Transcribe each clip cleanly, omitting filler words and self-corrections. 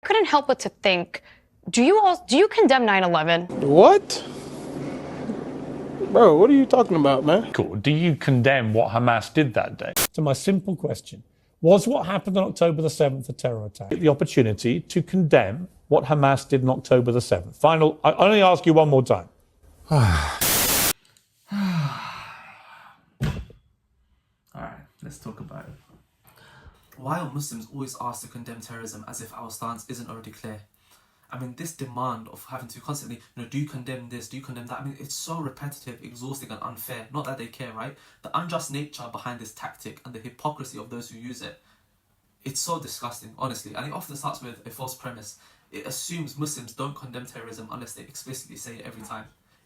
couldn't help but to think, do you condemn 9/11? What? Bro, what are you talking about, man? Cool. Do you condemn what Hamas did that day? To my simple question, was what happened on October the 7th a terror attack? The opportunity to condemn what Hamas did on October the 7th. Final, I only ask you one more time. Alright, let's talk about it. Why are Muslims always asked to condemn terrorism as if our stance isn't already clear? I mean, this demand of having to constantly, do you condemn this, do you condemn that? I mean, it's so repetitive, exhausting and unfair. Not that they care, right? The unjust nature behind this tactic and the hypocrisy of those who use it, it's so disgusting, honestly. And it often starts with a false premise. It assumes Muslims don't condemn terrorism unless they explicitly say it every time.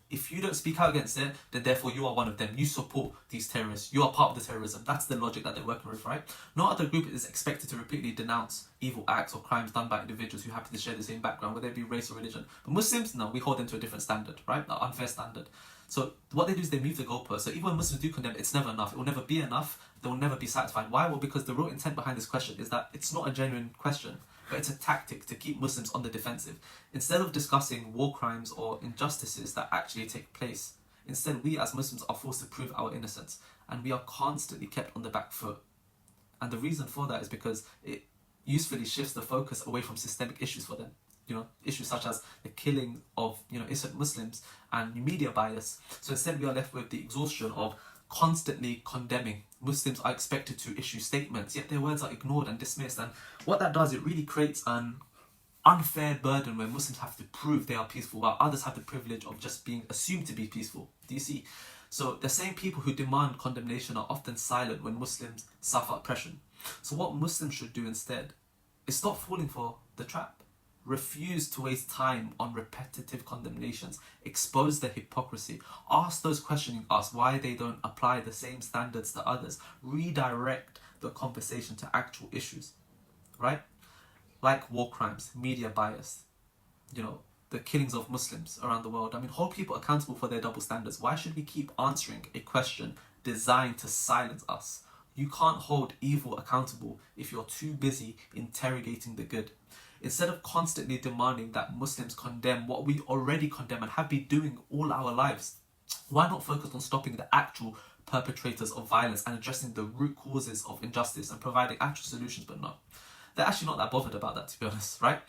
If you don't speak out against it, then therefore you are one of them. You support these terrorists. You are part of the terrorism. That's the logic that they're working with, right? No other group is expected to repeatedly denounce evil acts or crimes done by individuals who happen to share the same background, whether it be race or religion. But Muslims, no, we hold them to a different standard, right? An unfair standard. So what they do is they move the goalpost. So even when Muslims do condemn, it's never enough. It will never be enough. They will never be satisfied. Why? Well, because the real intent behind this question is that it's not a genuine question, but it's a tactic to keep Muslims on the defensive. Instead of discussing war crimes or injustices that actually take place, instead we as Muslims are forced to prove our innocence, and we are constantly kept on the back foot. And the reason for that is because it usefully shifts the focus away from systemic issues for them. Issues such as the killing of, innocent Muslims and media bias. So instead we are left with the exhaustion of constantly condemning. Muslims are expected to issue statements, yet their words are ignored and dismissed. And what that does, it really creates an unfair burden where Muslims have to prove they are peaceful, while others have the privilege of just being assumed to be peaceful. Do you see? So the same people who demand condemnation are often silent when Muslims suffer oppression. So what Muslims should do instead is stop falling for the trap. Refuse to waste time on repetitive condemnations. Expose the hypocrisy. Ask those questioning us why they don't apply the same standards to others. Redirect the conversation to actual issues, right? Like war crimes, media bias, the killings of Muslims around the world. I mean, hold people accountable for their double standards. Why should we keep answering a question designed to silence us? You can't hold evil accountable if you're too busy interrogating the good. Instead of constantly demanding that Muslims condemn what we already condemn and have been doing all our lives, why not focus on stopping the actual perpetrators of violence and addressing the root causes of injustice and providing actual solutions? But no, they're actually not that bothered about that, to be honest, right?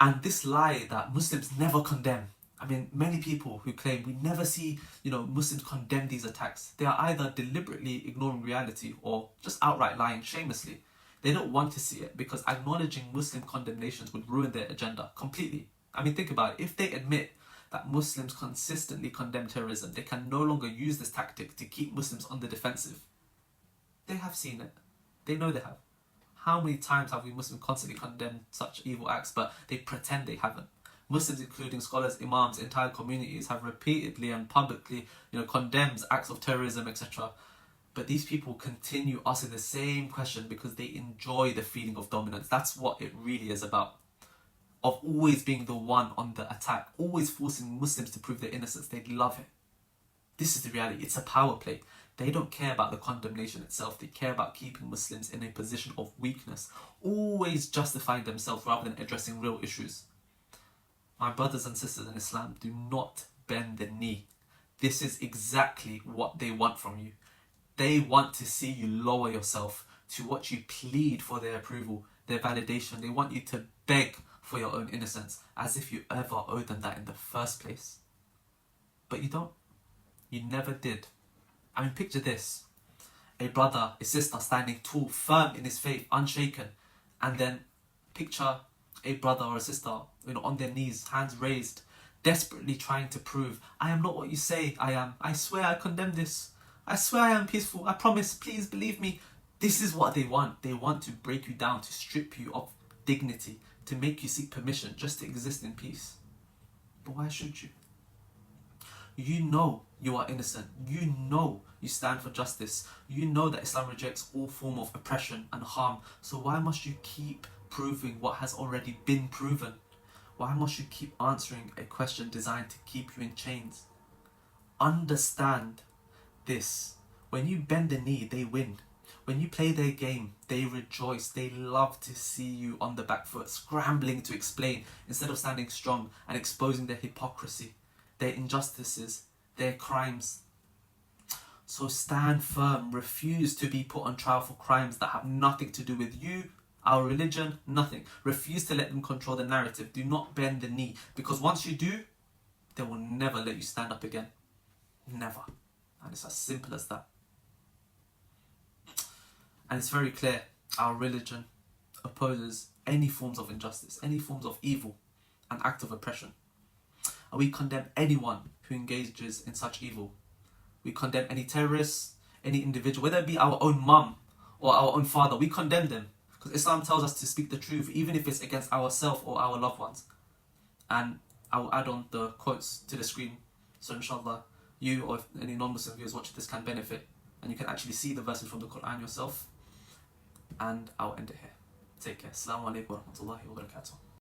And this lie that Muslims never condemn, I mean, many people who claim we never see, Muslims condemn these attacks, they are either deliberately ignoring reality or just outright lying shamelessly. They don't want to see it because acknowledging Muslim condemnations would ruin their agenda completely. I mean, think about it. If they admit that Muslims consistently condemn terrorism, they can no longer use this tactic to keep Muslims on the defensive. They have seen it. They know they have. How many times have we Muslims constantly condemned such evil acts, but they pretend they haven't? Muslims, including scholars, imams, entire communities, have repeatedly and publicly, condemned acts of terrorism, etc. But these people continue asking the same question because they enjoy the feeling of dominance. That's what it really is about. Of always being the one on the attack, always forcing Muslims to prove their innocence. They love it. This is the reality. It's a power play. They don't care about the condemnation itself. They care about keeping Muslims in a position of weakness, always justifying themselves rather than addressing real issues. My brothers and sisters in Islam, do not bend the knee. This is exactly what they want from you. They want to see you lower yourself to what you plead for their approval, their validation. They want you to beg for your own innocence, as if you ever owed them that in the first place. But you don't. You never did. I mean, picture this. A brother, a sister standing tall, firm in his faith, unshaken. And then picture a brother or a sister, on their knees, hands raised, desperately trying to prove, I am not what you say I am. I swear I condemn this. I swear I am peaceful. I promise. Please believe me. This is what they want. They want to break you down, to strip you of dignity, to make you seek permission just to exist in peace. But why should you? You know you are innocent. You know you stand for justice. You know that Islam rejects all form of oppression and harm. So why must you keep proving what has already been proven? Why must you keep answering a question designed to keep you in chains? Understand this. When you bend the knee, they win. When you play their game, they rejoice. They love to see you on the back foot, scrambling to explain instead of standing strong and exposing their hypocrisy, their injustices, their crimes. So stand firm. Refuse to be put on trial for crimes that have nothing to do with you, our religion, nothing. Refuse to let them control the narrative. Do not bend the knee, because once you do, they will never let you stand up again. Never. And it's as simple as that. And it's very clear, our religion opposes any forms of injustice, any forms of evil and act of oppression. And we condemn anyone who engages in such evil. We condemn any terrorists, any individual, whether it be our own mum or our own father. We condemn them, because Islam tells us to speak the truth, even if it's against ourselves or our loved ones. And I will add on the quotes to the screen, so inshallah you or any non-Muslim viewers watching this can benefit, and you can actually see the verses from the Quran yourself. And I'll end it here. Take care. Assalamu alaikum wa rahmatullahi wa barakatuh.